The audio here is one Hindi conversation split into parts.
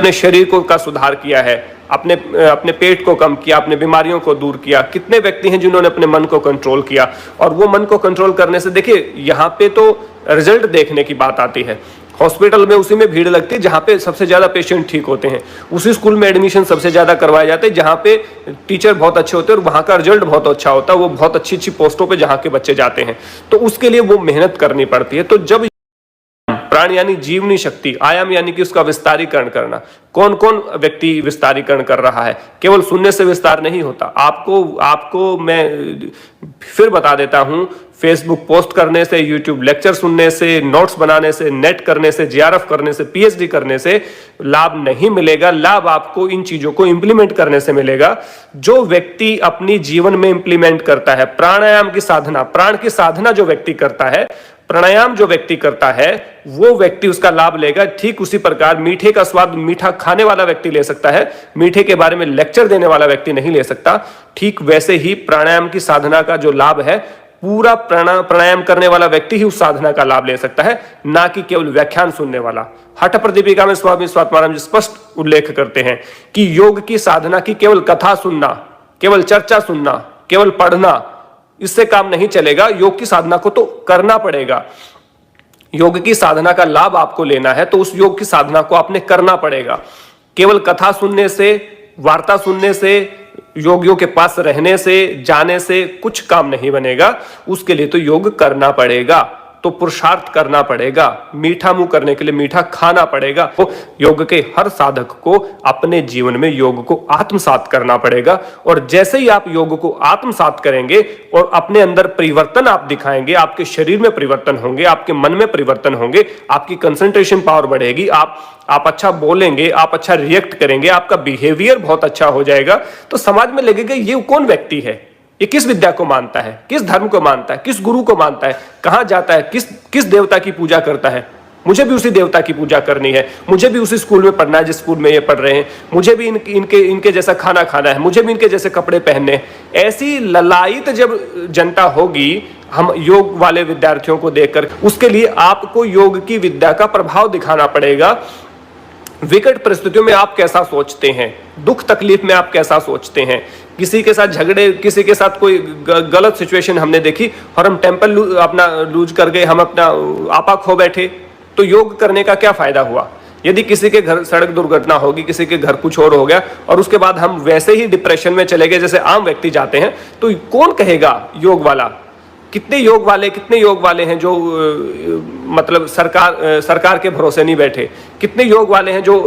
अपने शरीर को का सुधार किया है, अपने पेट को कम किया, अपने बीमारियों को दूर किया। कितने व्यक्ति हैं जिन्होंने अपने मन को कंट्रोल किया, और वो मन को कंट्रोल करने से देखिए यहाँ पे तो रिजल्ट देखने की बात आती है। हॉस्पिटल में उसी में भीड़ लगती है जहाँ पे सबसे ज्यादा पेशेंट ठीक होते हैं, उसी स्कूल में एडमिशन सबसे ज्यादा करवाए जाते हैं जहाँ पे टीचर बहुत अच्छे होते हैं और वहाँ का रिजल्ट बहुत अच्छा होता है, वो बहुत अच्छी अच्छी पोस्टों पे जहाँ के बच्चे जाते हैं। तो उसके लिए वो मेहनत करनी पड़ती है। तो जब प्राण यानी जीवनी शक्ति, आयाम यानी कि उसका विस्तारीकरण करना, कौन कौन व्यक्ति विस्तारीकरण कर रहा है, केवल सुनने से विस्तार नहीं होता। आपको मैं फिर बता देता हूं, फेसबुक पोस्ट करने से, यूट्यूब लेक्चर सुनने से, नोट्स बनाने से, नेट करने से, जीआरएफ करने से, पीएचडी करने से लाभ नहीं मिलेगा। लाभ आपको इन चीजों को इंप्लीमेंट करने से मिलेगा। जो व्यक्ति अपनी जीवन में इंप्लीमेंट करता है प्राणायाम की साधना, प्राण की साधना जो व्यक्ति करता है, प्राणायाम जो व्यक्ति करता है, वो व्यक्ति उसका लाभ लेगा। ठीक उसी प्रकार मीठे का स्वाद मीठा खाने वाला व्यक्ति ले सकता है, मीठे के बारे में लेक्चर देने वाला व्यक्ति नहीं ले सकता। ठीक वैसे ही प्राणायाम की साधना का जो लाभ है, पूरा प्राणायाम करने वाला व्यक्ति ही उस साधना का लाभ ले सकता है, ना कि केवल व्याख्यान सुनने वाला। हठ प्रदीपिका में स्वामी स्वात्माराम जी स्पष्ट उल्लेख करते हैं कि योग की साधना की केवल कथा सुनना, केवल चर्चा सुनना, केवल पढ़ना, इससे काम नहीं चलेगा। योग की साधना को तो करना पड़ेगा। योग की साधना का लाभ आपको लेना है तो उस योग की साधना को आपने करना पड़ेगा। केवल कथा सुनने से, वार्ता सुनने से, योगियों के पास रहने से, जाने से कुछ काम नहीं बनेगा। उसके लिए तो योग करना पड़ेगा, तो पुरुषार्थ करना पड़ेगा। मीठा मुंह करने के लिए मीठा खाना पड़ेगा। तो योग के हर साधक को अपने जीवन में योग को आत्मसात करना पड़ेगा। और जैसे ही आप योग को आत्मसात करेंगे और अपने अंदर परिवर्तन आप दिखाएंगे, आपके शरीर में परिवर्तन होंगे, आपके मन में परिवर्तन होंगे, आपकी कंसंट्रेशन पावर बढ़ेगी, आप अच्छा बोलेंगे, आप अच्छा रिएक्ट करेंगे, आपका बिहेवियर बहुत अच्छा हो जाएगा। तो समाज में लगेगा ये कौन व्यक्ति है, ये किस विद्या को मानता है, किस धर्म को मानता है, किस गुरु को मानता है, कहां जाता है, किस देवता की पूजा करता है। मुझे भी उसी देवता की पूजा करनी है, मुझे भी उसी स्कूल में पढ़ना है जिस स्कूल में ये पढ़ रहे हैं, मुझे भी इनके जैसा खाना खाना है, मुझे भी इनके जैसे कपड़े पहनने। ऐसी ललायित जब जनता होगी हम योग वाले विद्यार्थियों को देखकर, उसके लिए आपको योग की विद्या का प्रभाव दिखाना पड़ेगा। विकट परिस्थितियों में आप कैसा सोचते हैं, दुख तकलीफ में आप कैसा सोचते हैं, किसी के साथ झगड़े, किसी के साथ कोई गलत सिचुएशन हमने देखी और हम टेम्पल अपना लूज कर गए, हम अपना आपा खो बैठे, तो योग करने का क्या फायदा हुआ। यदि किसी के घर सड़क दुर्घटना होगी, किसी के घर कुछ और हो गया और उसके बाद हम वैसे ही डिप्रेशन में चले गए जैसे आम व्यक्ति जाते हैं, तो कौन कहेगा योग वाला। कितने योग वाले हैं जो मतलब सरकार के भरोसे नहीं बैठे, कितने योग वाले हैं जो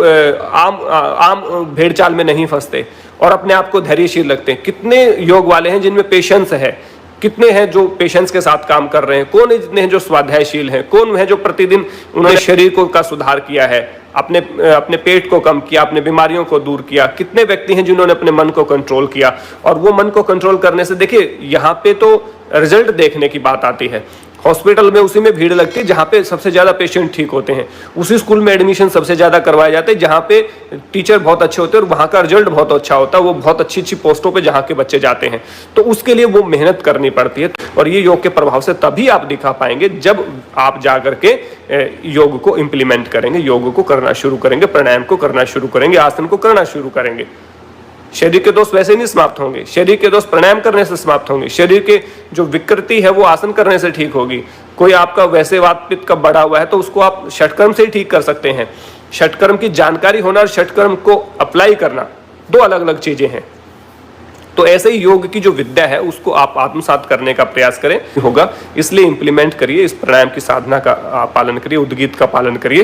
आम भेड़चाल में नहीं फंसते और अपने आप को धैर्यशील रखते हैं। कितने योग वाले हैं जिनमें पेशेंस है, कितने हैं जो पेशेंस के साथ काम कर रहे हैं, कौन इतने हैं जो स्वाध्यायशील हैं, कौन है जो प्रतिदिन उन्होंने शरीर को का सुधार किया है, अपने पेट को कम किया, अपने बीमारियों को दूर किया। कितने व्यक्ति हैं जिन्होंने अपने मन को कंट्रोल किया, और वो मन को कंट्रोल करने से देखिए यहाँ पे तो रिजल्ट देखने की बात आती है। हॉस्पिटल में उसी में भीड़ लगती है जहाँ पे सबसे ज्यादा पेशेंट ठीक होते हैं, उसी स्कूल में एडमिशन सबसे ज्यादा करवाए जाते हैं जहाँ पे टीचर बहुत अच्छे होते हैं और वहाँ का रिजल्ट बहुत अच्छा होता है, वो बहुत अच्छी अच्छी पोस्टों पे जहाँ के बच्चे जाते हैं। तो उसके लिए वो मेहनत करनी पड़ती है, और ये योग के प्रभाव से तभी आप दिखा पाएंगे जब आप जा करके योग को इम्प्लीमेंट करेंगे, योग को करना शुरू करेंगे, प्राणायाम को करना शुरू करेंगे, आसन को करना शुरू करेंगे। शरीर के दोष वैसे नहीं समाप्त होंगे, शरीर के दोष प्राणायाम करने से समाप्त होंगे, शरीर के जो विकृति है वो आसन करने से ठीक होगी। कोई आपका वैसे वात पित्त का बढ़ा हुआ है तो उसको आप षटकर्म से ही ठीक कर सकते हैं। षटकर्म की जानकारी होना और षटकर्म को अप्लाई करना दो अलग अलग चीजें हैं। तो ऐसे ही योग की जो विद्या है उसको आप आत्मसात करने का प्रयास करें होगा, इसलिए इंप्लीमेंट करिए, इस प्राणायाम की साधना का पालन करिए, उद्गीत का पालन करिए।